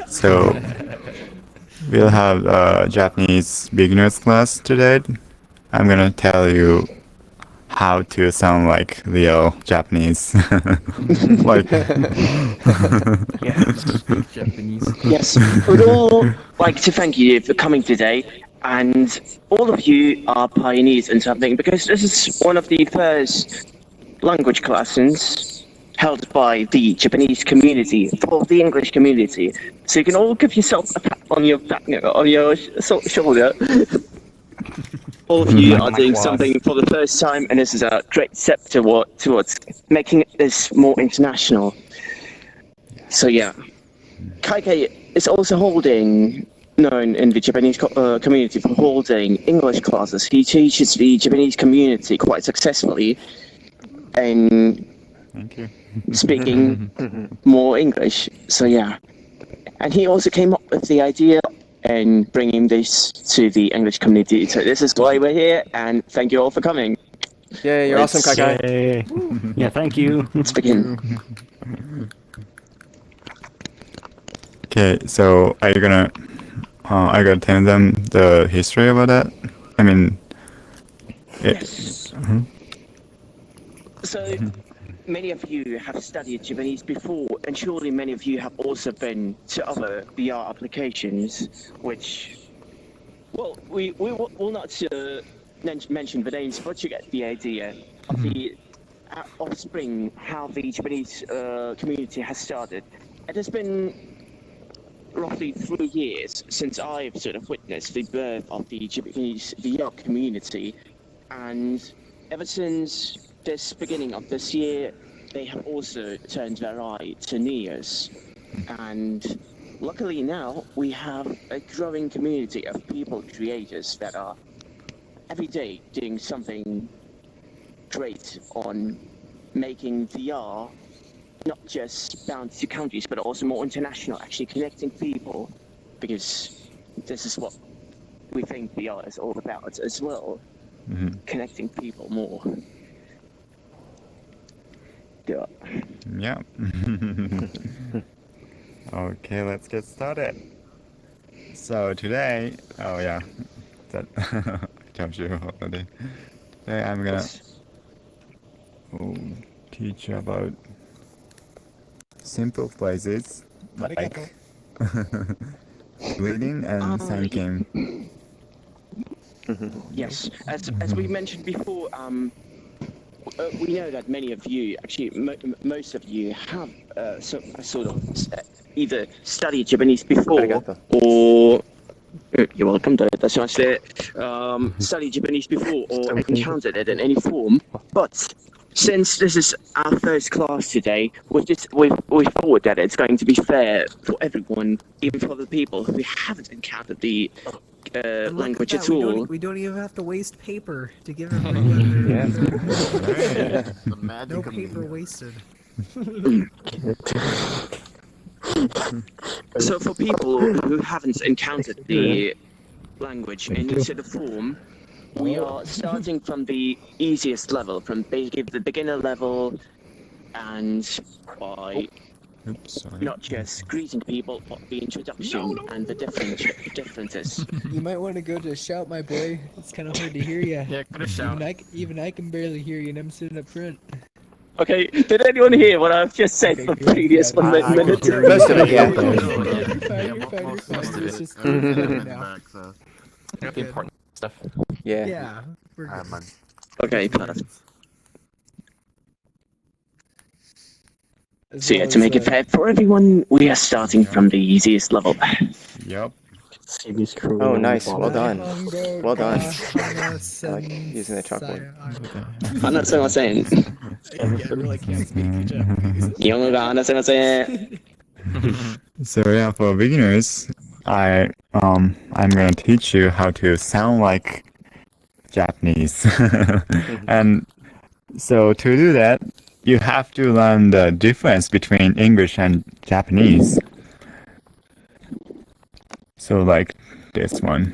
So we'll have a Japanese beginners class today. I'm gonna tell you how to sound like real Japanese. Like Japanese. Yes, we'd all like to thank you for coming today, and all of you are pioneers in something because this is one of the first language classes held by the Japanese community for the English community. So you can all give yourself a pat on your back, on your shoulder. All of you are doing something for the first time, and this is a great step towards making this more international. So yeah, Kaikai is also known in the Japanese community for holding English classes. He teaches the Japanese community quite successfully in thank you. speaking more English. So yeah, and he also came up with the idea and bringing this to the English community. So this is why we're here, and thank you all for coming. Yeah, you're awesome, Kaikai. Yeah, thank you. Let's begin. Okay, so are you gonna tell them the history about that? I mean, Yes. So many of you have studied Japanese before, and surely many of you have also been to other VR applications, which, well, we will not mention the names, but you get the idea of the offspring, how the Japanese community has started. It has been roughly 3 years since I've sort of witnessed the birth of the Japanese VR community, and ever since this beginning of this year, they have also turned their eye to Neos. And luckily now, we have a growing community of people creators that are every day doing something great on making VR not just bound to countries, but also more international, actually connecting people, because this is what we think VR is all about as well, connecting people more. Yeah. Okay, let's get started. So today, that I told you already. Today I'm gonna teach you about simple phrases like reading and thanking. Yes, as we mentioned before, we know that many of you, actually most of you, have sort of either studied Japanese before or you're welcome. Studied Japanese before or encountered it in any form. But since this is our first class today, we thought that it's going to be fair for everyone, even for the people who haven't encountered the language at all. We don't even have to waste paper to give everybody. No paper wasted. So for people who haven't encountered the language in any sort of form, we are starting from the easiest level, from basically the beginner level, and by not just greeting people, but the introduction and the differences. You might want to go to shout, my boy. It's kind of hard to hear you. Yeah, go to shout. Even I can barely hear you, and I'm sitting up front. Okay, did anyone hear what I've just said for previous 1 minute? Most of it, yeah. You're fine. It's just now. The important stuff. Yeah, we're good. Okay, perfect. As So yeah, well to make as, it fair for everyone, we are starting from the easiest level. Yep. Oh, nice. Well done. Well done. I like using the chalkboard. I'm not saying. I really can't speak Japanese. So yeah, for beginners, I'm gonna teach you how to sound like Japanese. And so to do that, you have to learn the difference between English and Japanese. So like this one,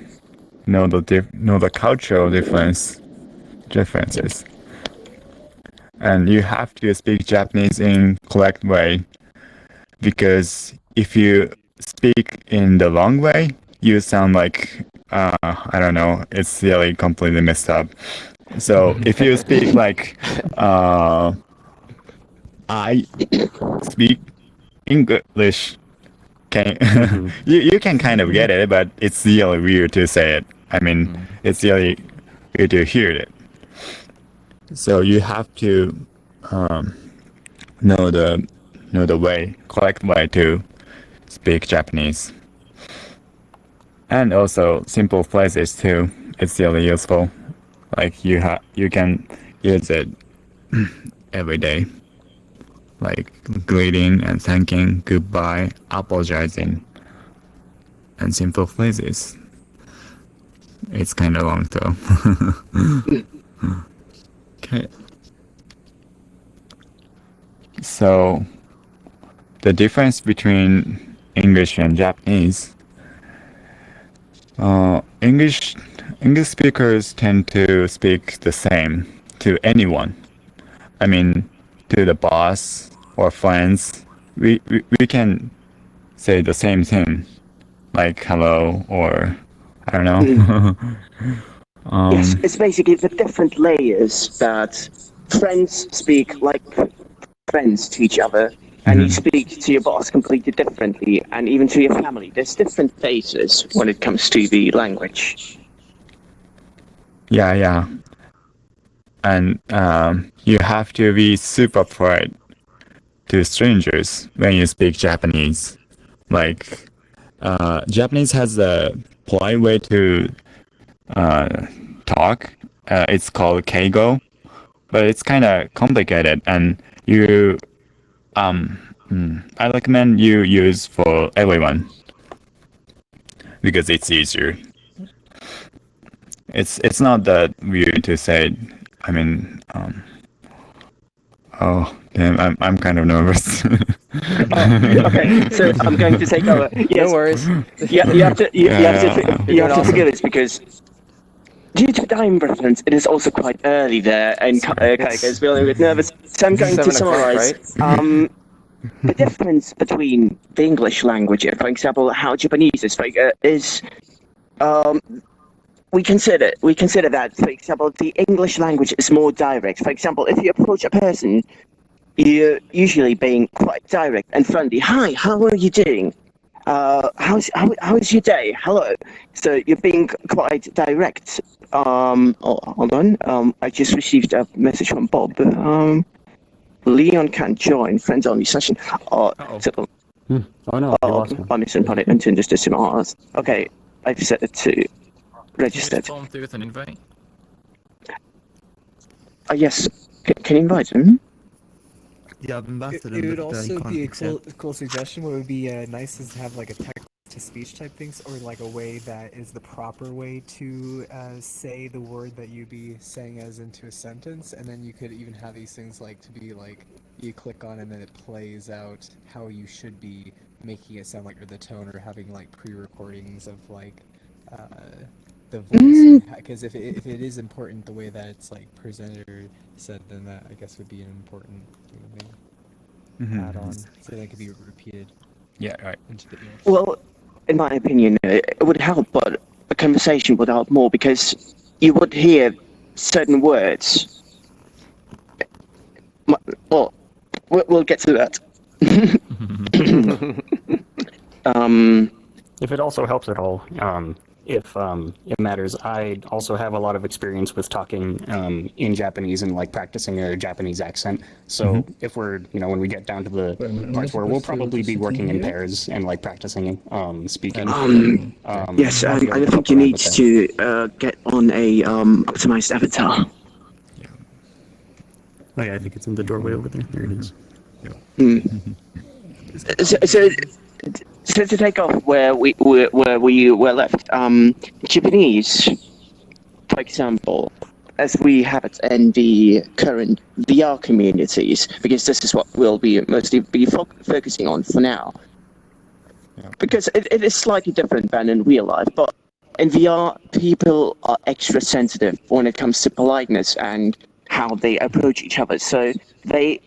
know the cultural differences, and you have to speak Japanese in correct way, because if you speak in the wrong way, you sound like I don't know. It's really completely messed up. So if you speak like I speak English, can you can kind of get it, but it's really weird to say it. I mean, it's really weird to hear it. So you have to know the correct way to speak Japanese, and also simple phrases too. It's really useful. Like you can use it every day, like greeting and thanking, goodbye, apologizing, and simple phrases. It's kind of long though. Okay. So the difference between English and Japanese. English speakers tend to speak the same to anyone. I mean, to the boss or friends, we can say the same thing, like hello or I don't know. Yes, it's basically the different layers that friends speak like friends to each other, and you speak to your boss completely differently, and even to your family. There's different phases when it comes to the language. Yeah. And you have to be super polite to strangers when you speak Japanese. Like, Japanese has a polite way to talk. It's called keigo, but it's kind of complicated, and I recommend you use for everyone because it's easier. It's not that weird to say. I mean, oh damn, I'm kind of nervous. Okay, so I'm going to take over. Yes. No worries. You have to forgive us because due to time preference, it is also quite early there, and Kaika is feeling a bit nervous. So I'm going to 7 o'clock, summarize. right? The difference between the English language, for example, how Japanese is spoken, is we consider that, for example, the English language is more direct. For example, if you approach a person, you're usually being quite direct and friendly. Hi, how are you doing? How's your day? Hello. So you're being quite direct. Hold on. I just received a message from Bob. Leon can't join friends only session. Oh no, you lost me. I'm missing it into just hours. Okay, I've set it to registered. With an invite? Yes. Can you invite him? Yeah, I've invited him. It would but, he also can't be a accept. cool suggestion. What would be nice is to have like a text-to-speech type things, or like a way that is the proper way to say the word that you'd be saying as into a sentence, and then you could even have these things like to be like you click on and then it plays out how you should be making it sound like, or the tone, or having like pre-recordings of like the voice, because if it is important the way that it's like presented or said, then that I guess would be an important thing to add on, so that it could be repeated. Yeah, right. Into the ears. Well, in my opinion, it would help, but a conversation would help more because you would hear certain words. Well, we'll get to that. If it also helps at all, if it matters, I also have a lot of experience with talking in Japanese and like practicing a Japanese accent. So if we're, when we get down to the parts where we'll probably be working in pairs and like practicing speaking. Yes, I think you need to get on a optimized avatar. Oh yeah, I think it's in the doorway over there. There it is. So to take off where we were left, Japanese, for example, as we have it in the current VR communities, because this is what we'll be mostly focusing on for now. Yeah. Because it is slightly different than in real life, but in VR, people are extra sensitive when it comes to politeness and how they approach each other. So there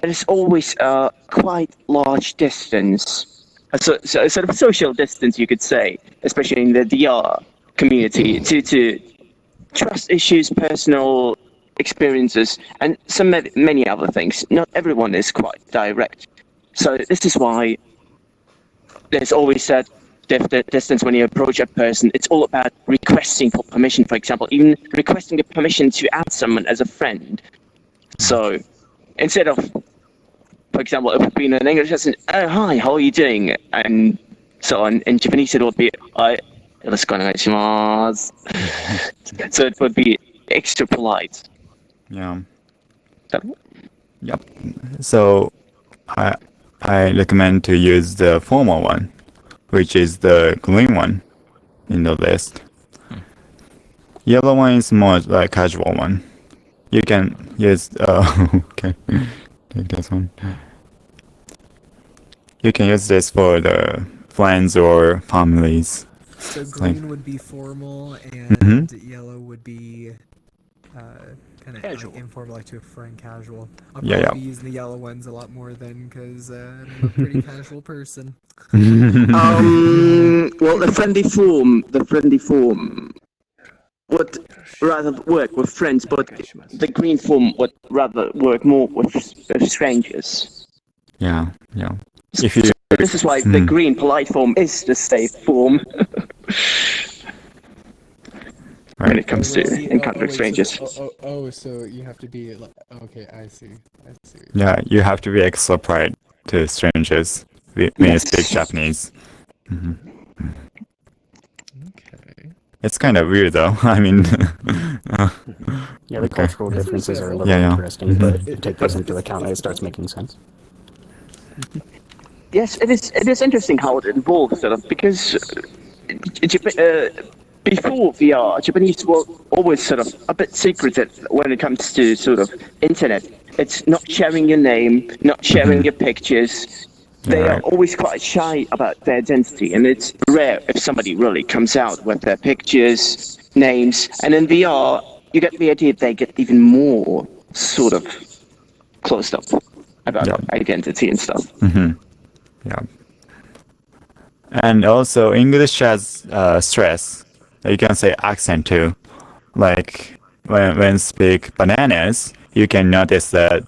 is always a quite large distance a sort of social distance, you could say, especially in the VR community, due to trust issues, personal experiences, and many other things. Not everyone is quite direct. So this is why there's always that distance when you approach a person. It's all about requesting for permission, for example, even requesting the permission to add someone as a friend. So instead of, for example, if it being an English lesson, oh, hi, how are you doing? And so on. In Japanese, it would be, hi, yoroshiku onegaishimasu. So it would be extra polite. Yeah. Yep. So I recommend to use the formal one, which is the green one in the list. Yellow one is more like casual one. You can use okay. Take this one. You can use this for the friends or families. So green would be formal, and yellow would be kind of like informal, like to a friend, casual. I'll probably be using the yellow ones a lot more then, because I'm a pretty casual person. Well, the friendly form would rather work with friends, but the green form would rather work more with strangers. Yeah. If So this is why the green polite form is the safe form. When it comes to encountering strangers. So you have to be like, okay, I see. Yeah, you have to be extra polite to strangers when you speak Japanese. Okay. It's kind of weird though. I mean, yeah, the cultural differences are a little interesting, but if you take those into account, it starts making sense. Yes, it is interesting how it evolves, sort of, because before VR, Japanese were always sort of a bit secretive when it comes to sort of internet. It's not sharing your name, not sharing your pictures. They are always quite shy about their identity, and it's rare if somebody really comes out with their pictures, names. And in VR, you get the idea they get even more sort of closed up about identity and stuff. Yeah. And also, English has stress. You can say accent too. Like when speak bananas, you can notice that.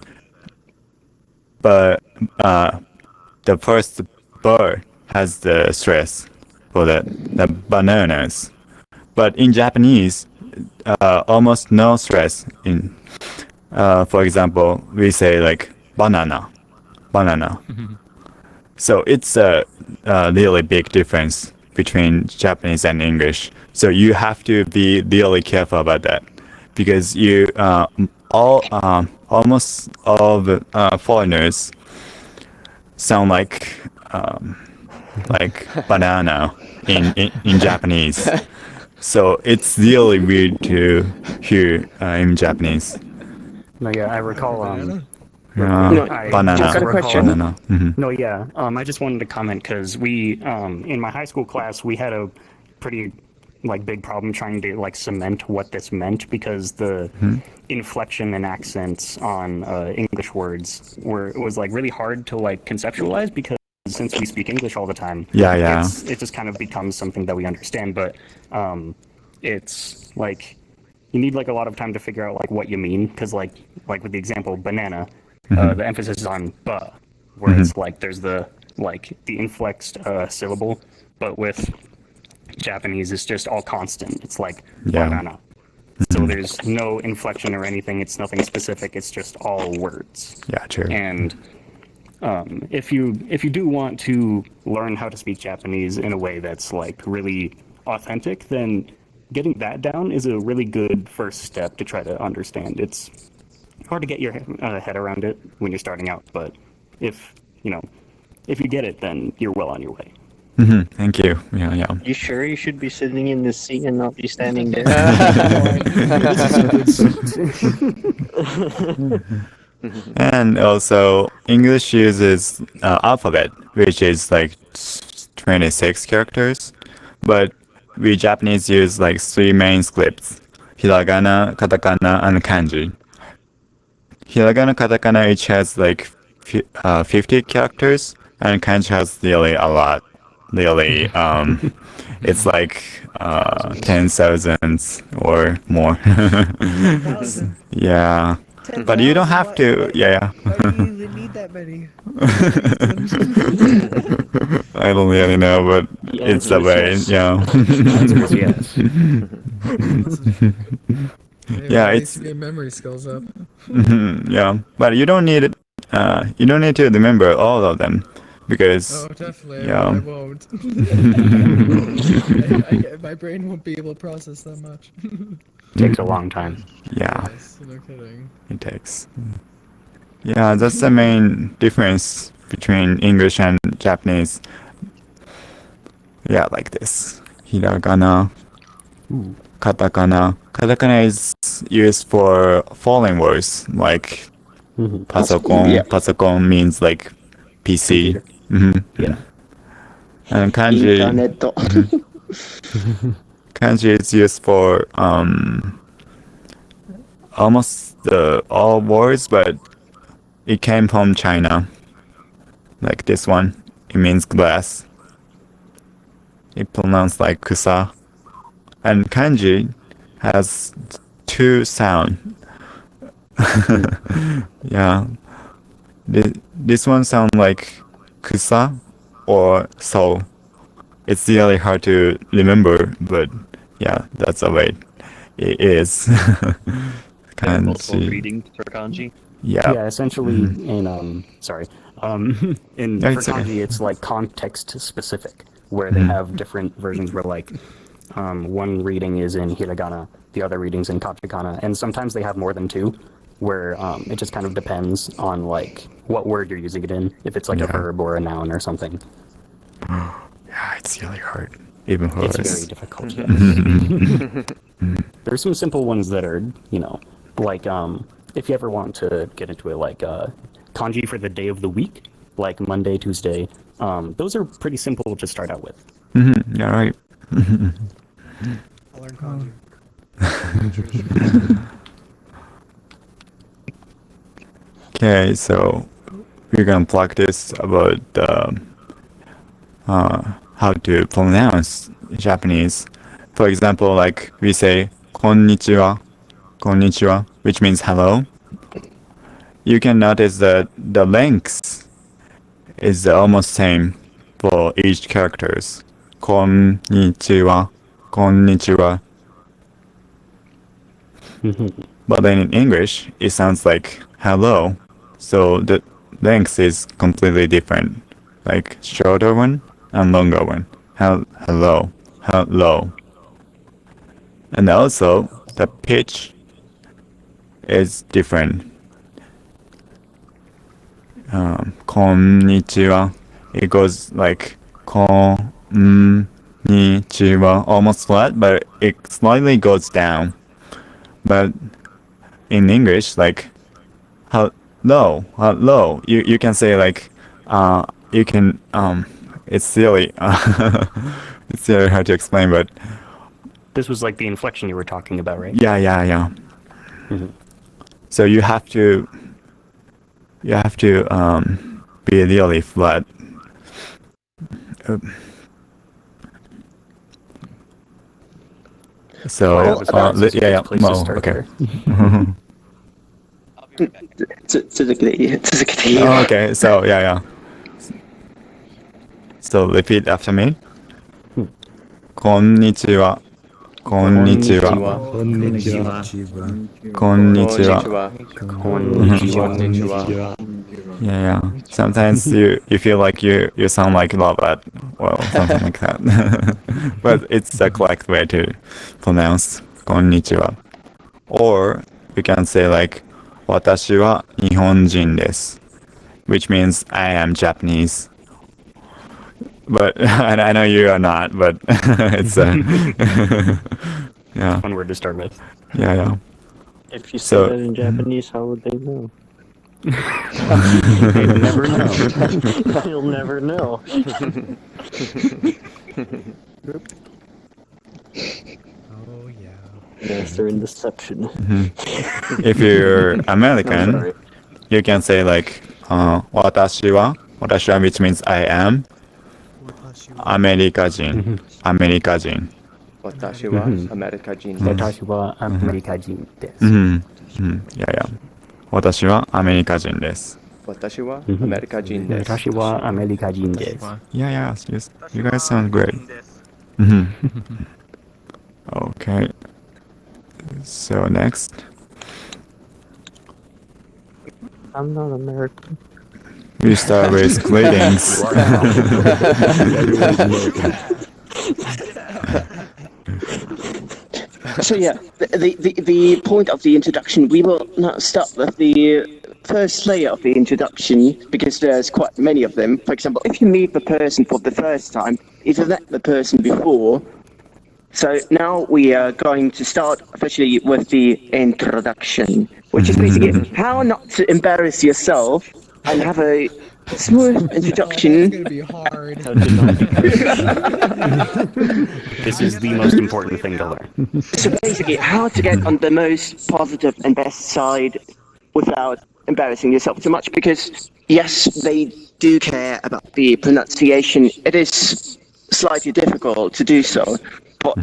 But the first bird has the stress for the bananas. But in Japanese, almost no stress. In for example, we say like banana. So it's a really big difference between Japanese and English. So you have to be really careful about that, because you almost all the foreigners sound like banana in Japanese. So it's really weird to hear in Japanese. No, yeah, I recall. Banana. Just got a question. Banana. No, yeah. I just wanted to comment because we, in my high school class, we had a pretty big problem trying to cement what this meant, because the inflection and accents on English words was really hard to conceptualize, because since we speak English all the time, it just kind of becomes something that we understand. But it's you need a lot of time to figure out what you mean, because like with the example banana. The emphasis is on ba, where it's there's the inflexed syllable, but with Japanese it's just all constant. It's banana. So there's no inflection or anything. It's nothing specific. It's just all words. Yeah, true. And if you do want to learn how to speak Japanese in a way that's really authentic, then getting that down is a really good first step to try to understand. It's hard to get your head around it when you're starting out, but if you get it, then you're well on your way. Thank you. Yeah. You sure you should be sitting in the seat and not be standing there? And also, English uses alphabet, which is 26 characters, but we Japanese use 3 main scripts: hiragana, katakana, and kanji. Hiragana, katakana each has 50 characters, And kanji has really a lot. Really, it's like 10,000 or more. 10,000. Yeah. But you don't have to. Yeah. Why do you even need that many? I don't really know, but The it's the answer way. is Yeah. The answer is yes. Yeah, At it's least you get memory skills up. yeah, but you don't need it. You don't need to remember all of them because Oh, definitely. yeah. I won't. My brain won't be able to process that much. Takes a long time. Yeah, Yes, no kidding. it takes. Yeah, that's the main difference between English and Japanese. Yeah, like this. Hiragana, katakana. Katakana is used for foreign words like pasokon. Yeah. Pasokon means like PC. Computer. hmm Yeah. And kanji. Internet. Kanji is used for almost all words, but it came from China. Like this one, it means glass. It pronounced like kusa. And kanji has two sound. Yeah. This one sound like kusa or so. It's really hard to remember, but yeah, that's the way it is. Multiple Kanji. readings for kanji. Yeah. Yeah, essentially in in Yeah, for it's okay. kanji it's like context specific, where they have different versions where like one reading is in hiragana, the other reading's in katakana, and sometimes they have more than two, where it just kind of depends on like what word you're using it in, if it's like a Yeah. verb or a noun or something. Yeah, it's really hard. Even for It's us. very difficult. Yes. There's some simple ones that are, like if you ever want to get into it, like kanji for the day of the week, like Monday, Tuesday. Those are pretty simple to start out with. Yeah, right. I'll learn kanji. Okay, so we're gonna practice about how to pronounce Japanese. For example, like we say konnichiwa, konnichiwa, which means hello. You can notice that the length is almost same for each characters. Konnichiwa, konnichiwa. But then in English, it sounds like hello. So the length is completely different. Like shorter one and longer one. Hello. Hello. And also the pitch is different. Konnichiwa. It goes like konnichiwa, almost flat, but it slightly goes down. But in English, like hello, you can say like you can it's really it's really hard to explain, but This was like the inflection you were talking about, right? yeah. So you have to be really flat. So Well, that's a yeah, place to start okay. there. 続けていい続けていい Oh, okay, so yeah. So repeat after me. こんにちは。こんにちは。こんにちは。こんにちは。Konnichiwa. Yeah. Sometimes you feel like you sound like a robot, well, something like that. But it's the correct way to pronounce こんにちは. Or you can say like 私は日本人です, which means I am Japanese. But I know you are not, but it's yeah. One word to start with. Yeah. If you say So- that in Japanese, how would they know? You'll never know. You'll never know. Oh yeah. Yes, they're in deception. If you're I'm American, sorry. you can say like 私は私は which means I am 私アメリカ人。アメリカ人。私はアメリカ人です。私はアメリカ人です。うん。うん。いやいや。私はアメリカ人です。私はアメリカ人です。私はアメリカ人です。Yeah, yeah. You guys sound great. Okay. So next. I'm not American. We start with greetings. So yeah, the point of the introduction, we will not start with the first layer of the introduction because there's quite many of them. For example, if you meet the person for the first time, if you've met the person before, so now we are going to start officially with the introduction, which is basically how not to embarrass yourself and have a smooth introduction. That's gonna be hard. This is the most important thing to learn. So basically, how to get on the most positive and best side without embarrassing yourself too much, because yes, they do care about the pronunciation. It is slightly difficult to do so, but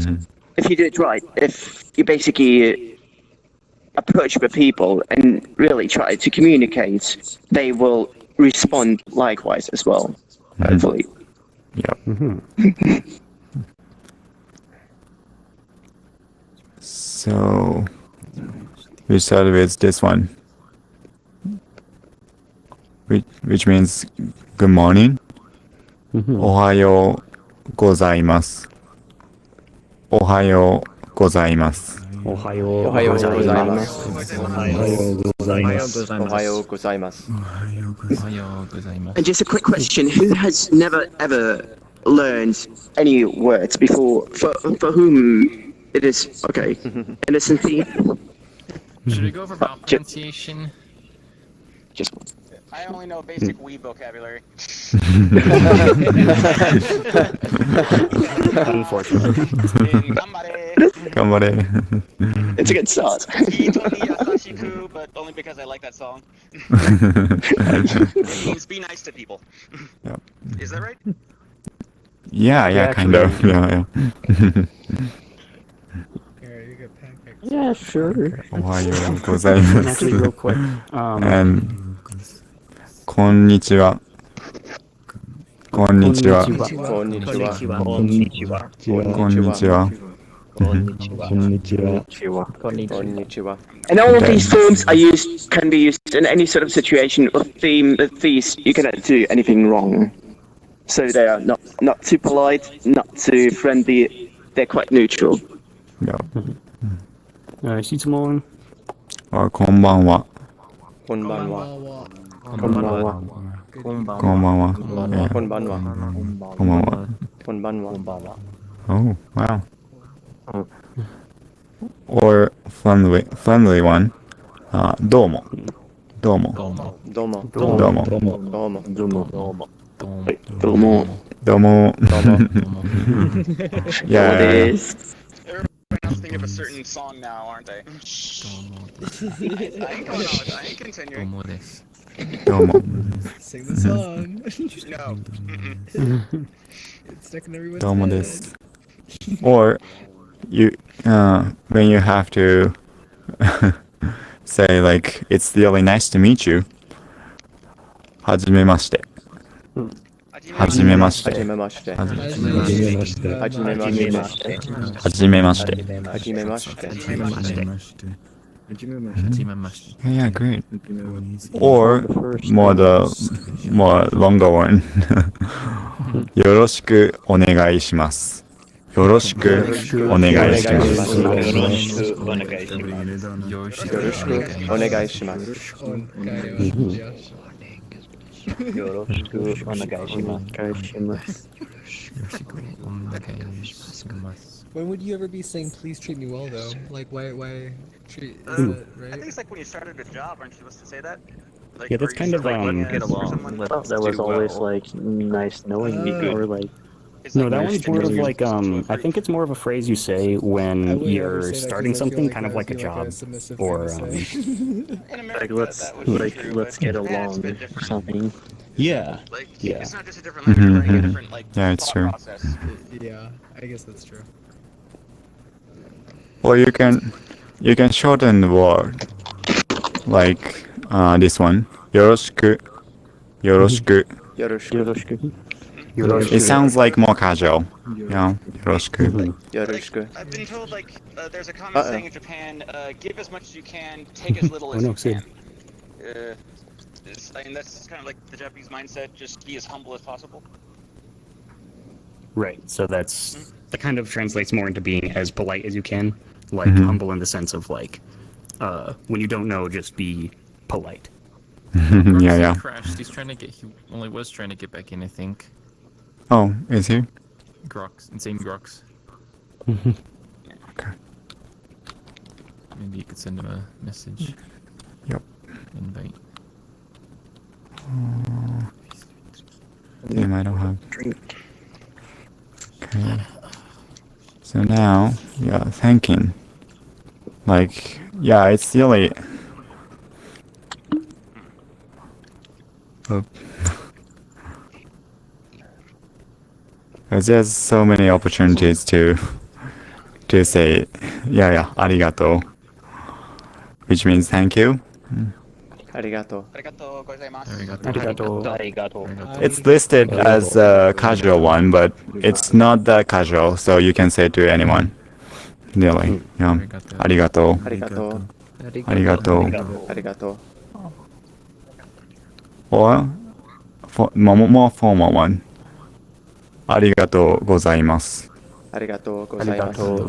if you do it right, if you basically approach the people and really try to communicate, they will respond likewise as well, hopefully. Yep. So we start with this one, which means good morning. おはようございます。おはようございます。おはようおはようございます。おはようございます。おはようございます。おはようございます。 And just a quick question, who has never ever learned any words before, for whom it is, okay, innocently? Should we go over pronunciation? Just I only know basic Wii vocabulary. Unfortunately. 頑張れ。 it's a good start. Yasashiku, but only because I like that song. It means be nice to people. Yep. Is that right? Yeah, kind of. Yeah. Here, you get pancakes. Yeah, sure. おはようございま And す。 actually, real quick. And こんにちは。こんにちは。こんにちは。こんにちは。こんにちは。こんにちは。こんにちは。こんにちは。 And all of these forms can be used in any sort of situation or theme. With these, you cannot do anything wrong. So they are not too polite, not too friendly. They're quite neutral. Yeah. 質問。こんばんは。こんばんは。こんばんは。こんばんは。Yeah. こんばんは。こんばんは。こんばんは。 Oh, wow. Or friendly one. どうも。どうも。どうも。どうも。どうも。どうも。どうも。どうも。Yeah. Everybody else thinking of a certain song now, aren't they? I ain't going on. I ain't continuing. どうも。 Sing the song. No. It's stuck in everyone's どうも head. です。Or when you have to say like it's really nice to meet you. はじめまして。はじめまして。はじめまして。はじめまして。はじめまして。はじめまして。はじめまして。 Yeah, great. Or more longer one. よろしくお願いします。よろしくお願いします。よろしくお願いします。よろしくお願いします。よろしくお願いします。 When would you ever be saying please treat me well though? Like why treat is that I right? think it's like when you started a job, aren't you supposed to say that? Like, Yeah, that's or you kind just, of, like, let me get along. That was always like nice knowing you, or like. It's No, like that nice one's to more know of you. like I think it's more of a phrase you say I when wouldn't ever you're say that 'cause starting I feel something, like kind of that like a would be like a job, submissive or thing to say. In America, let's that would be like true, let's but get yeah, it's a along bit or different. something. Yeah. Like, Yeah. it's not just a different language, you're learning a different, like, Yeah, it's thought true. process. Yeah, I guess that's true. Or you can shorten the word like this one. Yoroshiku. Yoroshiku. Yoroshiku. It sounds like more casual. Yeah. Yoroshiku. Yoroshiku. I've been told, like, there's a common saying in Japan, give as much as you can, take as little as no, you Cid. can. I mean, that's kind of like the Japanese mindset, just be as humble as possible. Right. So that kind of translates more into being as polite as you can, like humble in the sense of like, when you don't know, just be polite. Yeah. Crashed. He was trying to get back in, I think. Oh, is he? Insane Grox. Okay. Maybe you could send him a message. Yep. Invite. Damn, I don't have. Okay. So now, yeah, thanking. Like, yeah, it's really. Oh. There's so many opportunities to say, yeah, arigato, which means thank you. Arigato. Arigatou gozaimasu. Arigato. It's listed as a casual one, but it's not that casual, so you can say to anyone. Really, yeah. Arigato. Arigato. Arigato. Arigato. Or more formal one. Arigato gozaimasu. Arigato gozaimasu.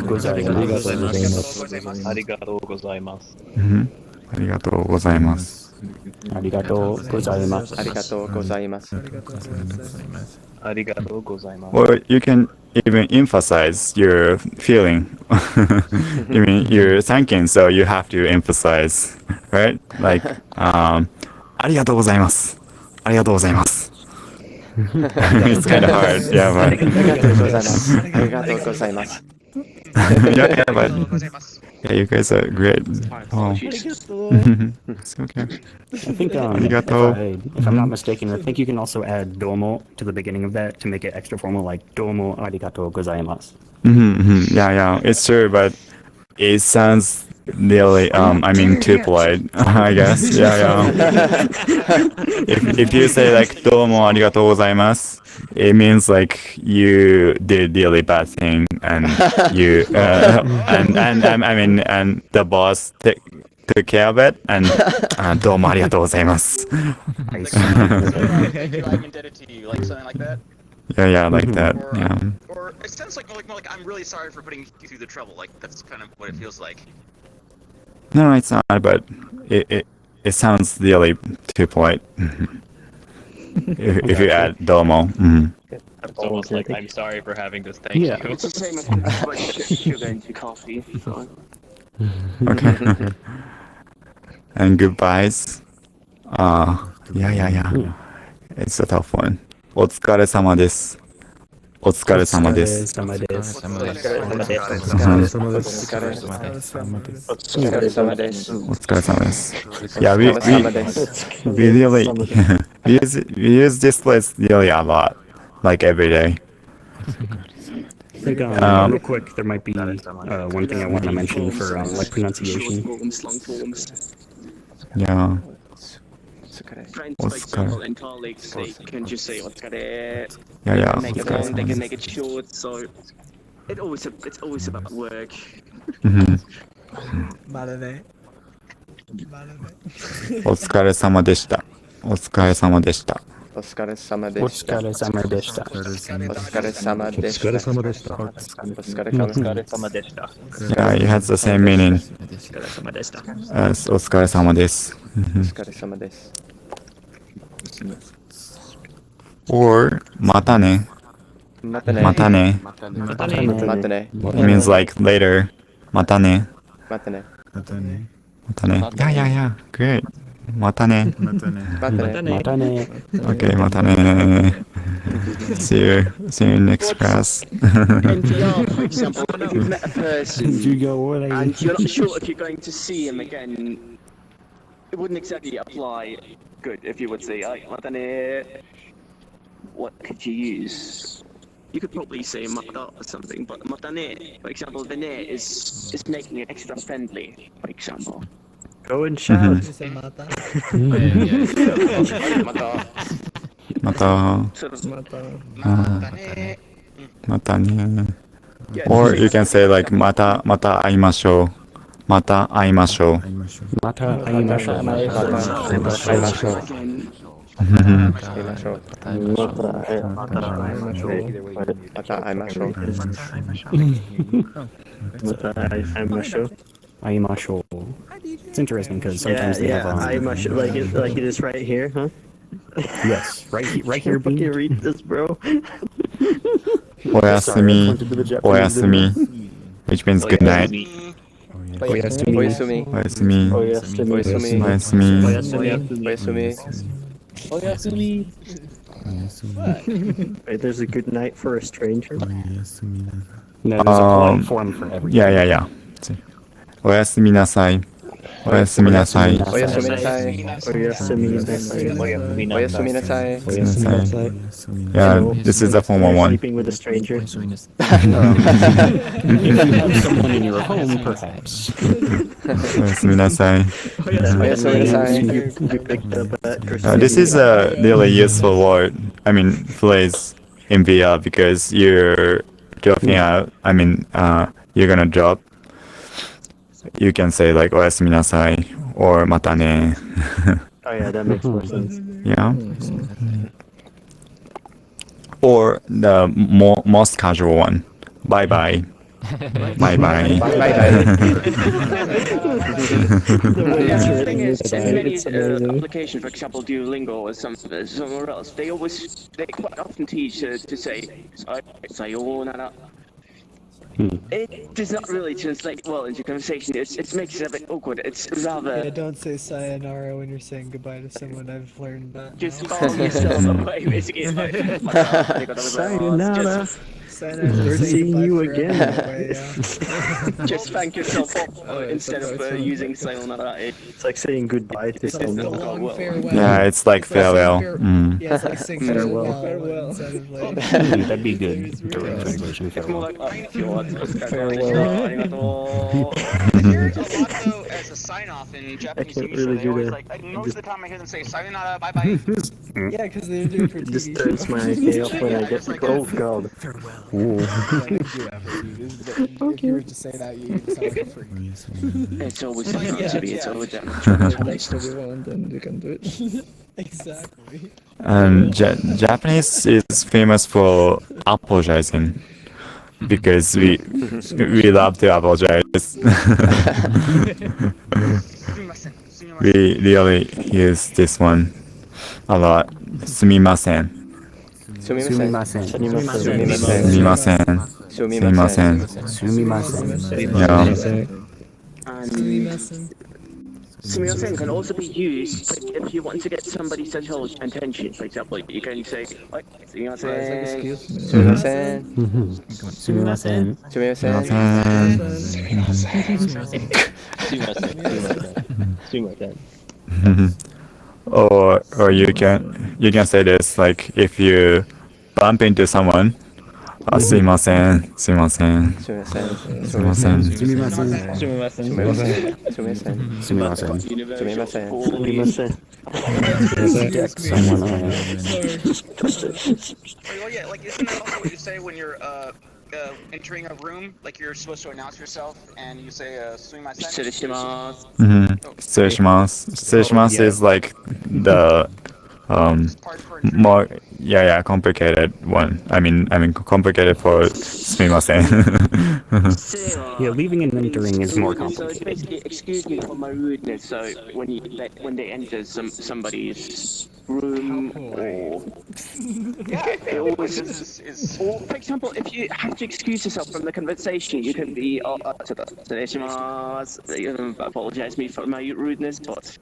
Arigatou gozaimasu. Arigato gozaimasu. Arigato gozaimasu. Arigato gozaimasu. Arigatou gozaimasu. Or you can even emphasize your feeling. I mean, you're thanking, so you have to emphasize, right? Like, arigato gozaimasu. Arigato gozaimasu. It's kind of hard, yeah, but Arigato gozaimasu. yeah, but yeah, you guys are great. Oh. It's okay. I think Arigato. if I'm not mistaken, I think you can also add domo to the beginning of that to make it extra formal, like domo arigato gozaimasu. Yeah, it's true, but it sounds really, too polite, I guess. Yeah. If you say like domo arigato gozaimasu, it means like you did really bad thing and you and the boss took care of it and domo arigato gozaimasu. I'm indebted to you, like something like that. Yeah, like that. Or, Yeah. Or it sounds like more like I'm really sorry for putting you through the trouble. Like that's kind of what it feels like. No, it's not, but it sounds really too polite. If you add domo. It's almost like I'm sorry for having this. Thank Yeah. you. It's the same as like sugar into coffee. So. Okay. And goodbyes. Yeah. It's a tough one. お疲れ様です。お疲れ様です。お疲れ様です。お疲れ様です。Yeah, we really we use this list really a lot, like every day. I think, real quick, there might be one thing I want to mention for like pronunciation. Long forms. Yeah. Friends, for example, and colleagues, they can just say "otsukare." Yeah. Make it long, they can make it short. So it's always about work. Marane. お疲れ様でした。お疲れ様でした。お疲れ様でした。お疲れ様でした。お疲れ様でした。お疲れ様でした。お疲れ様でした。Yeah, it has the same meaning お疲れ様でした。 as お疲れ様です。お疲れ様です。Or またね。またね。またね。またね。 It means like later. またね。またね。またね。Yeah. Great. またね。またね。またね。 Okay, またね。See you in next class. NPR, for example, if you've met a person 授業終わり。 and you're not sure if you're going to see him again, it wouldn't exactly apply good if you would say, matane. What could you use? You could probably say mata or something, but matane, for example, the ne is making it extra friendly, for example. Go and shout. Mata. Mata. Sort of Mata. Or you can say like mata aimashou. Mata aimashou. Mata aimashou. Aimashou. It's interesting because sometimes they have aimashou, like it is right here, huh? Yes, right here. Fucking read this, bro. Oyasumi. Oyasumi. Which means good night. Oyasumi. Oyasumi. Oyasumi. Wait, there's a good night for a stranger? No, there's a polite form for everything. Yeah. Oyasumi nasai. Oyasumi nasai. Yeah, this is a formal one. Sleeping with a stranger. If you have someone in your home, perhaps. Oyasumi nasai. This is a really useful word. I mean, phrase in VR because you're dropping out. I mean, you're gonna drop. You can say like oyasumi nasai or mata ne. Oh yeah, that makes more sense. Yeah. Or the most casual one. Bye bye. Bye bye. The thing is, in many applications, for example, Duolingo or somewhere else, they quite often teach to say sayonara. It does not really translate well into conversation. It makes it a bit awkward. It's rather. Yeah, don't say sayonara when you're saying goodbye to someone. I've learned that. Just follow yourself away, basically. It's like, sayonara. We're seeing you again. Just thank yourself instead of using sayonara. It's like saying goodbye to someone. Yeah, it's like farewell. Yeah, it's like saying farewell instead of like. That'd be good. Direct translation. It's more like Farewell. I hear it a lot though as a sign off in Japanese TV show. They always like most of the time I hear them say sayonara, bye bye. Yeah, because they do it for TV Just turns my day up when I get to go. Oh god. Farewell. Okay. If you were to say that, you would sound like a freak. It's always meant to be. It's always that. Then you can do it. Exactly. And Japanese is famous for apologizing because we love to apologize. We really use this one a lot. Sumimasen. Sumimasen. Yeah. Sumimasen can also be used if you want to get somebody's attention. For example, you can say, like, sumimasen. Or you can say this like if you bump into someone. すいません。すいません。すいません。すみません。すみません。すみません。すみません。すみません。すみません。すみません。Well, yeah, like isn't that also what you say when you're entering a room? Like you're supposed to announce yourself and you say sumimasen. 失礼します。失礼します。失礼します is like the more complicated one. I mean complicated for すみません. Yeah, leaving and entering is more complicated. So basically, excuse me for my rudeness. So when they enter somebody's room or they always or for example, if you have to excuse yourself from the conversation, you can be apologize me for my rudeness, but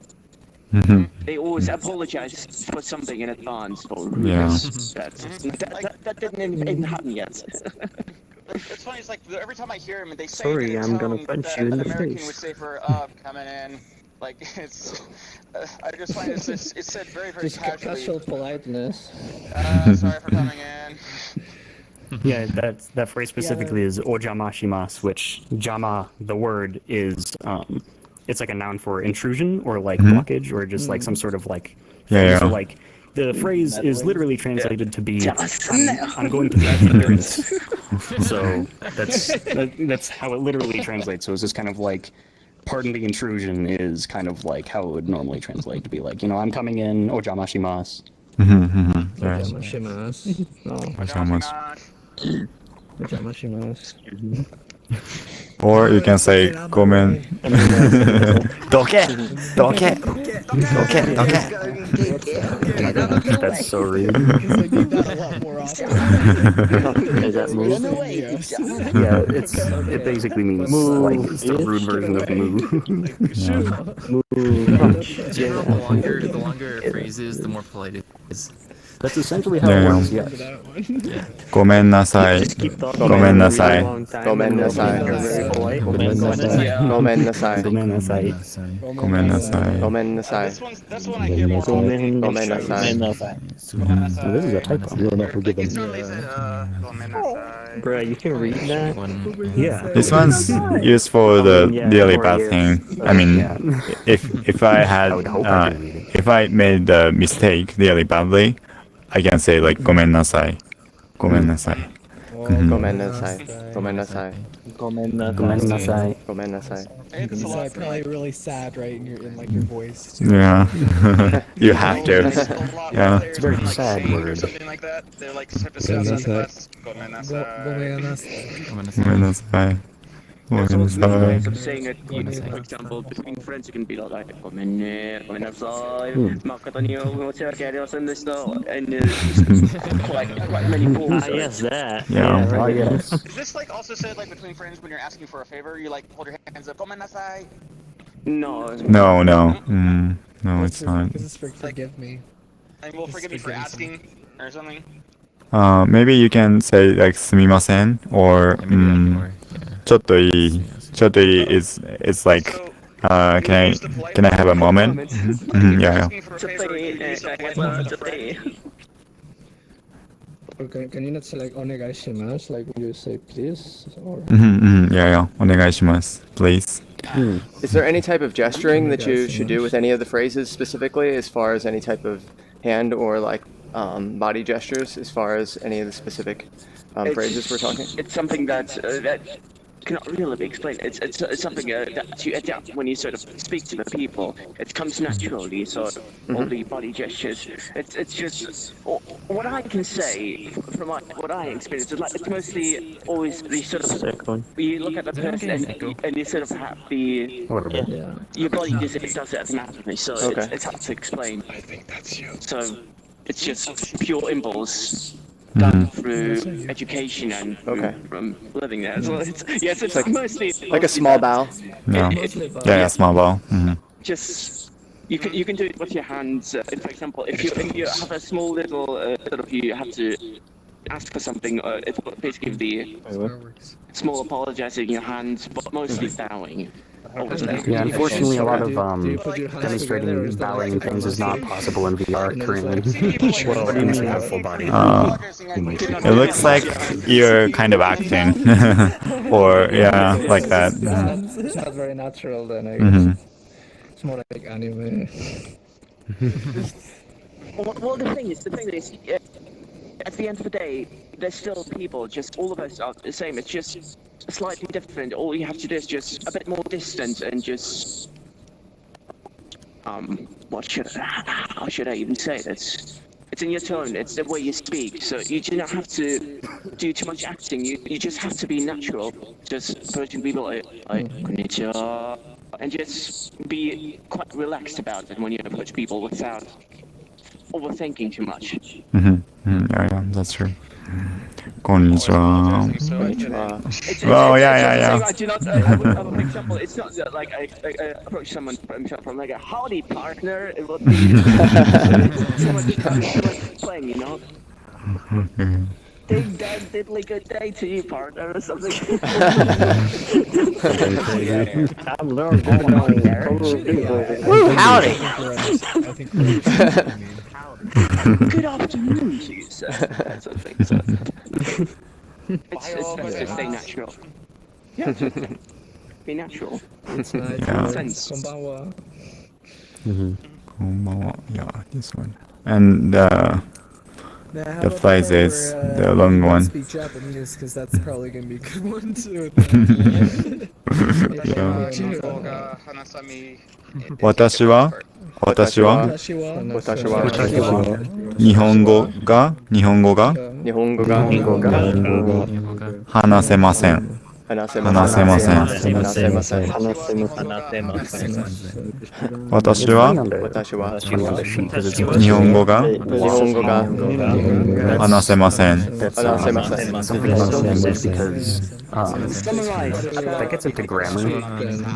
they always apologize for something in advance for rudeness. That didn't happen yet. It's funny. It's like every time I hear him, they say Sorry, it in a I'm tone gonna punch that you in an the American face. would say for coming in. Like it's, I just find it's said very Just casually. casual politeness. Sorry for coming in. Yeah, that phrase specifically is ojamashimasu, which jama, the word, is it's like a noun for intrusion or like blockage or just like some sort of like thing. Yeah. So like the phrase is literally translated to be I'm going to the entrance. So that's how it literally translates. So it's just kind of like pardon the intrusion is kind of like how it would normally translate to be like, I'm coming in, ojamashimasu. Ojamashimasu. No. Ojamashimasu. Or you can say gomen. Doke. That's so rude. Is that move? Yeah, it basically means like it's the rude version of moo. The longer a phrase is, the more polite it is. That's essentially how it works. Yeah. Gomen nasai. Gomen nasai. Gomen nasai. Gomen nasai. Gomen nasai. Gomen nasai. That's one I hear more often. Gomen nasai. This is a typo. Like it's normally said, gomen nasai. Bro, you can read that? Yeah. This one's used for the daily bathing. I mean, if I had, if I made the mistake really badly, I can say like gomen nasai. Gomen nasai. Gomen nasai. Gomen nasai. Gomen nasai. Gomen nasai. It's like probably really sad, right? In like your voice. Yeah. You have to. Yeah. It's a very sad word. Something like that. They're like sort of saying gomen nasai. Gomen nasai. There's also many ways of saying it. For example, between friends, you can be like, "Gomen nasai, makata o arimasen." And there's quite many forms. Yes, that. Yeah. Right. Yes. Is this like also said like between friends when you're asking for a favor? You like hold your hands up, gomen nasai. No. No. No, it's not. This is for forgive me. And will forgive me for asking or something. Maybe you can say like sumimasen or chotto ii is like can I have a moment? Yeah. Can you not say like onegaishimasu, like when you say please? Or... Yeah. Onegaishimasu, please. Is there any type of gesturing that you should do with any of the phrases specifically, as far as any type of hand or like body gestures, as far as any of the specific phrases we're talking? It's something that cannot really be explained. It's something that you adapt when you sort of speak to the people. It comes naturally, so all the body gestures. It's just what I can say from what I experienced is like it's mostly always the sort of you look at the person and you sort of have the your body just does it automatically. So it's hard to explain. I think that's you. So it's just pure impulse. Done through education and from living there. So it's like mostly like a small bow. Yeah, small bow. Just you can do it with your hands. For example, if you have a small little sort of you have to ask for something. It's basically the small apologizing in your hands, but mostly bowing. Yeah, unfortunately, a lot of demonstrating bowing and things is not possible in VR currently. Well, unless you have full body. It looks like you're kind of acting, or like that. It's not very natural then, I guess. It's more like anime. Well, the thing is, at the end of the day, there's still people. Just all of us are the same. It's just slightly different. All you have to do is just a bit more distant and just how should I even say this? It's in your tone. It's the way you speak. So you do not have to do too much acting. You just have to be natural. Just approaching people like konnichiwa, and just be quite relaxed about it when you approach people without overthinking too much. Yeah, that's true. Konnichiwa. Oh, yeah. I do not, for example, it's not like I approach someone from like a howdy partner. It would be so much playing, ding dong diddly good day to you, partner, or something. I'm learning going there. Woo, howdy! I think we're I mean, Good afternoon to you, sir. Something. So. It's best to stay natural. Yeah, be natural. It's nice. Yeah. Sense. Konbanwa. Yeah, this one. And now, how the about phrase part is where, the long you don't one. speak Japanese, because that's probably gonna be a good one too. Yeah. 私は私は私は私は日本語が日本語が話せません。話せ話せません。話せません。私は私は日本語が日本語が話せません。話せません。 Something that's so nice because that gets into grammar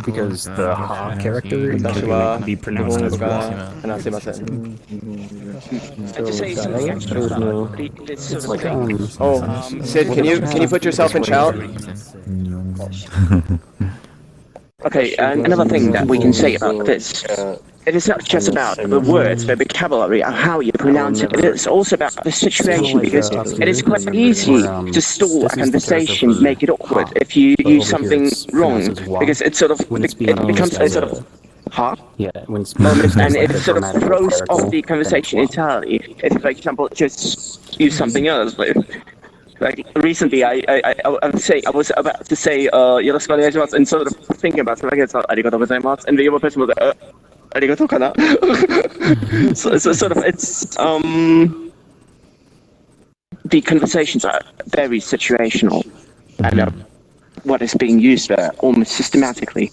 because the ha character can be 日 pronounced 本 as 語が wa. 話せません。 And to say something extra about this sort of thing. Oh, Sid, can you put yourself in shout? Okay, and another thing that we can say about this, it is not just about the words, the vocabulary, and how you pronounce it. It is also about the situation, because it is quite easy to stall a conversation, make it awkward if you use something wrong, because it sort of it becomes a sort of Yeah, when and it sort of throws off the conversation entirely. If, for example, just use something else. Like recently, I was about to say よろしくお願いします and sort of thinking about it, like it's ありがとうございます and the other person was ありがとうかな so sort of it's the conversations are very situational and what is being used there almost systematically.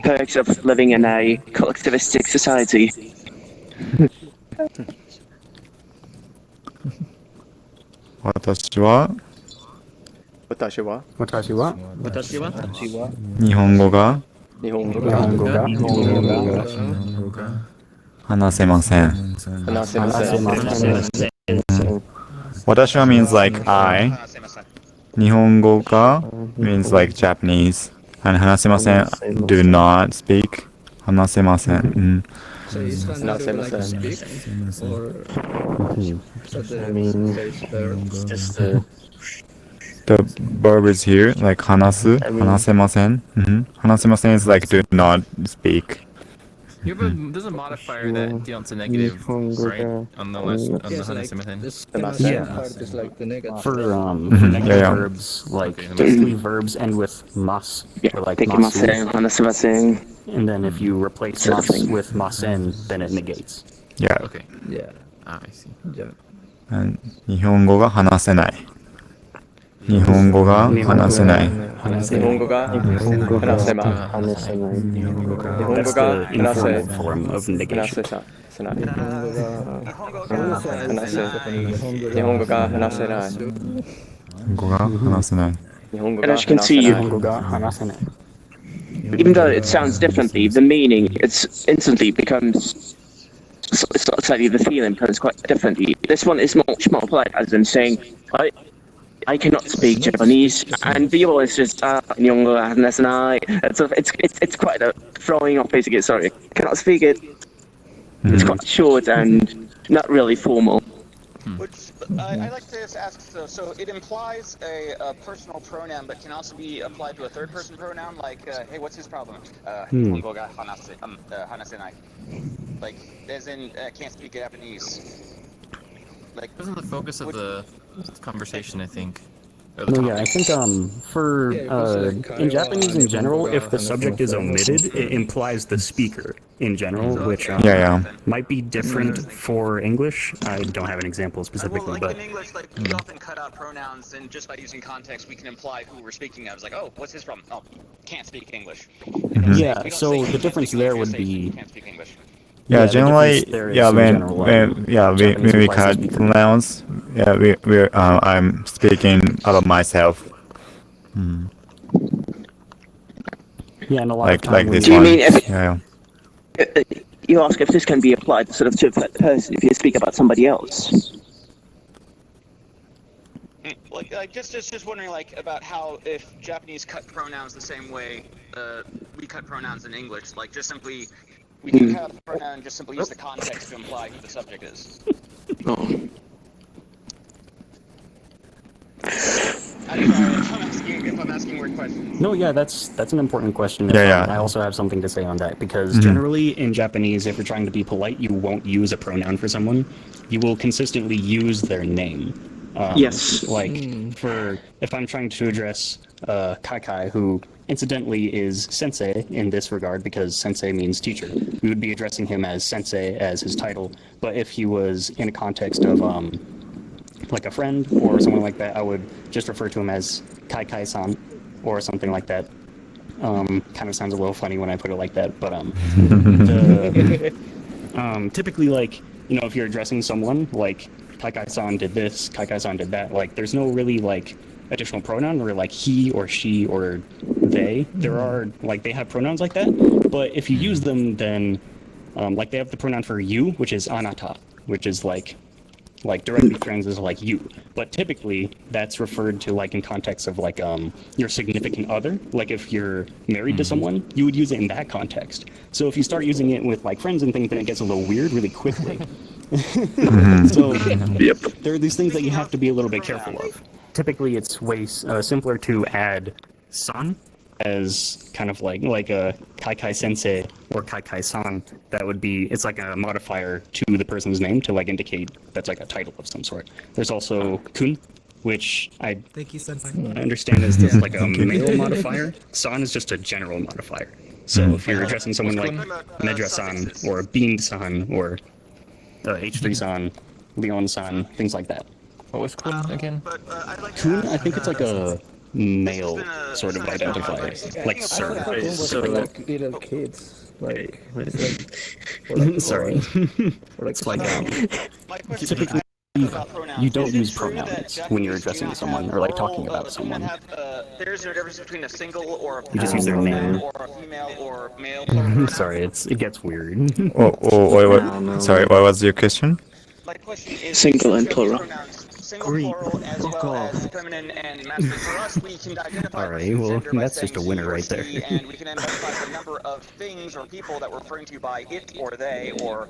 Perks of living in a collectivistic society. 私は私は日本語が日本語が話せません。話せません。私は means like I. 日本語が means like Japanese. And 話せません do not speak. 話せません。So is that not like speak? Or The verb is here, like 話す、話せません。話せません is like do not speak. There's a modifier that denotes a negative, right? On the last, on the yes, like 話せません. this Yeah. part is like the negative. For negative yeah. verbs, like typically verbs end with mas, or like masu. 話せません And then if you replace mas with masen, then it negates. Yeah. Okay. Yeah. Ah, I see. Yeah. And 日本語が話せない。日本語が話せない。日本語が話せません。日本語が That's 話 the せ informal form of 話 negation. せない。日本語が話せない。日本語が話せない。日本語 And が as you can 話せ see, ない。 even though it sounds differently, the meaning it's instantly becomes slightly the feeling becomes quite differently. This one is much more polite, as in saying, I cannot speak Japanese, and the other one is just 日本語が話せない. It's quite a throwing off. Basically, sorry, cannot speak it. It's quite short and not really formal. Which I like to ask, so it implies a personal pronoun, but can also be applied to a third-person pronoun, like, hey, what's his problem? 日本語が話せない. Like, as in, can't speak Japanese. Like, Wasn't the focus of the conversation, I think. No, yeah, I think for in Japanese in general, if the subject is omitted, it implies the speaker in general, which Yeah. might be different for English. I don't have an example specifically, well, like but in English, like we often cut out pronouns, and just by using context, we can imply who we're speaking of. It's like, oh, what's his problem? Oh, can't speak English. yeah. So the difference there would be Can't speak English. Yeah, the generally, difference there is yeah, in when general, when we cut pronouns, yeah, I'm speaking out of myself. yeah, and a lot Like of time when this Do you one. mean if Yeah. you ask if this can be applied sort of to a person if you speak about somebody else? Like just wondering like about how if Japanese cut pronouns the same way we cut pronouns in English, like just simply we do cut the pronoun and just simply use the context to imply who the subject is. Oh. I'm sorry if I'm asking weird questions. No, yeah, that's an important question. Yeah. I also have something to say on that because generally in Japanese, if you're trying to be polite, you won't use a pronoun for someone. You will consistently use their name. Yes. Like if I'm trying to address Kaikai, who incidentally is sensei in this regard because sensei means teacher, we would be addressing him as sensei as his title. But if he was in a context of like a friend or someone like that, I would just refer to him as Kai-Kai-san or something like that. Kind of sounds a little funny when I put it like that, but typically, like, you know, if you're addressing someone, like, Kai-Kai-san did this, Kai-Kai-san did that, like, there's no really, like, additional pronoun where, like, he or she or they. There are, like, they have pronouns like that, but if you use them, then, like, they have the pronoun for you, which is anata, which is, like directly translates as like you, but typically that's referred to like in context of like your significant other. Like if you're married to someone, you would use it in that context. So if you start using it with like friends and things, then it gets a little weird really quickly. So there are these things that you have to be a little bit careful of. Typically, it's way simpler to add san as kind of like a Kaikai sensei or Kaikai san. That would be, it's like a modifier to the person's name to like indicate that's like a title of some sort. There's also kun, which Thank you, Sensei. I understand is just like a male modifier. San is just a general modifier. So if you're addressing someone like Medra-san or Bean-san or H3-san, Leon-san, things like that. What was kun again? Kun, I think it's like a male sort of identifier, like sir. So like little kids, like it's sorry. like Like typically you don't use pronouns when you're addressing someone or like talking about someone. There's no difference between a single or a You just use their name. or a female or male. Sorry, it gets weird. Wait, what? Sorry, what was your question? My question is Single and plural. Single, plural, as well as feminine and masculine. For us, we can identify Alright, well, gender by that's just a saying winner he or right there. she, and we can identify the number of things or people that we're referring to by it or they or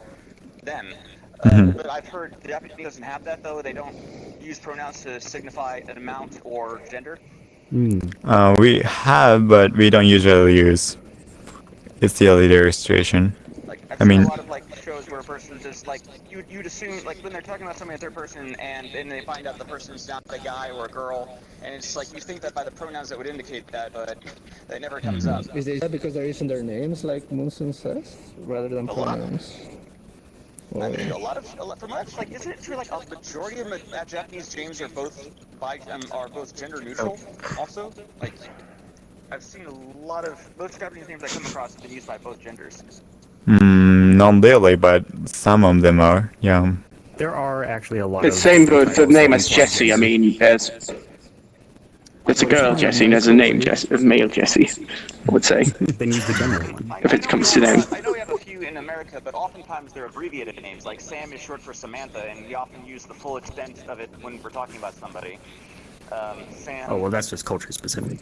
them. But I've heard the Japanese doesn't have that though. They don't use pronouns to signify an amount or gender. We have, but we don't usually use. It's the leader situation. Like I've seen a lot of like shows where a person's just like you'd assume like when they're talking about somebody in third person and then they find out the person's not a guy or a girl, and it's like you think that by the pronouns that would indicate that, but it never comes up. Is that because they're using their names like Munsun says, rather than pronouns? I mean, a lot of from what like isn't it true like a majority of Japanese names are both gender neutral? Also, like I've seen a lot of most Japanese names I come across have been used by both genders. Not really, but some of them are. Yeah. There are actually a lot The of... same with the name as Jessie. I mean, there's a girl Jessie and there's a name Jessie, a male Jessie, I would say. Then use the general one. If it comes to name. I know we have a few in America, but oftentimes they're abbreviated names. Like Sam is short for Samantha, and we often use the full extent of it when we're talking about somebody. Sam. Oh, well, that's just culture specific.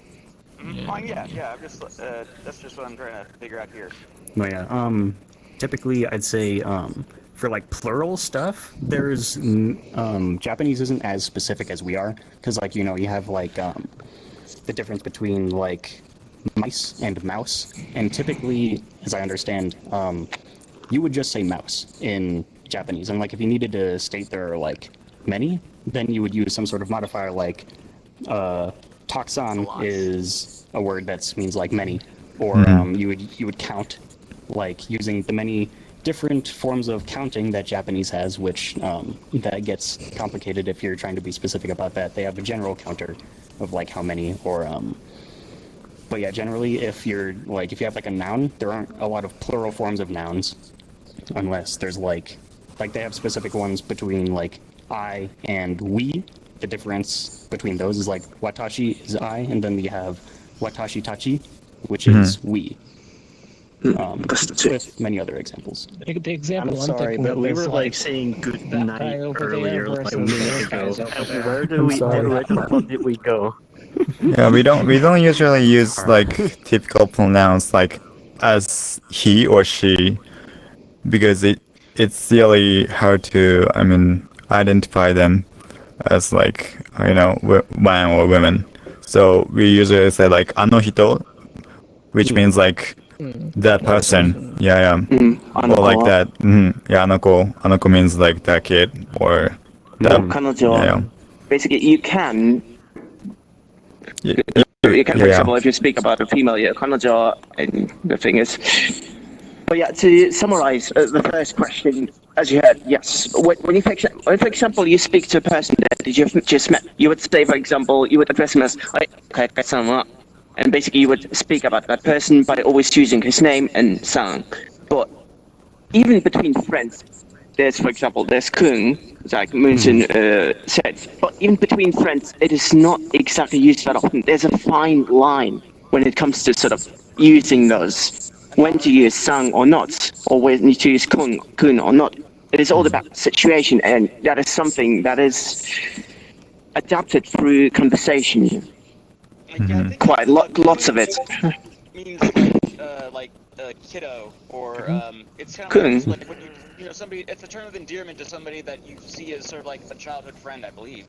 Yeah. I'm just that's just what I'm trying to figure out here. No, yeah. Typically, I'd say for like plural stuff, there's Japanese isn't as specific as we are, because like you have like the difference between like mice and mouse, and typically, as I understand, you would just say mouse in Japanese, and like if you needed to state there are like many, then you would use some sort of modifier like taksan is a word that means like many, or you would count, like using the many different forms of counting that Japanese has, which that gets complicated if you're trying to be specific about that. They have a general counter of like how many, or but yeah, generally if you have like a noun, there aren't a lot of plural forms of nouns, unless there's like they have specific ones between like I and we. The difference between those is like watashi is I, and then you have watashi tachi, which is we. with many other examples. The example I'm I'm sorry, thinking but of we is were like saying good that night guy over earlier, there like a versus minute those ago. guys over there. Where do I'm we? sorry. Where the fuck did we go? Yeah, we don't usually use like typical pronouns like as he or she because it's really hard to identify them as like man or women. So we usually say like あの人, which means like that person. Yeah, yeah. Or like that. Yeah, あの子 means like that kid or that. Yeah. Basically, you can, Yeah. for Yeah. example, if you speak about a female, yeah, 彼女, and the thing is. But yeah, to summarize the first question, as you heard, yes. When you, for example, you speak to a person that you've just met, you would say, for example, you would address him as, and basically you would speak about that person by always choosing his name and sang. But even between friends, for example, there's Kung, like Moonson said, but even between friends, it is not exactly used that often. There's a fine line when it comes to sort of using those. When to use sang or not, or when to use kun or not. It is all about situation, and that is something that is adapted through conversation. Quite lots of it. Means like kiddo, or it's kind of like when somebody. It's a term of endearment to somebody that you see as sort of like a childhood friend, I believe.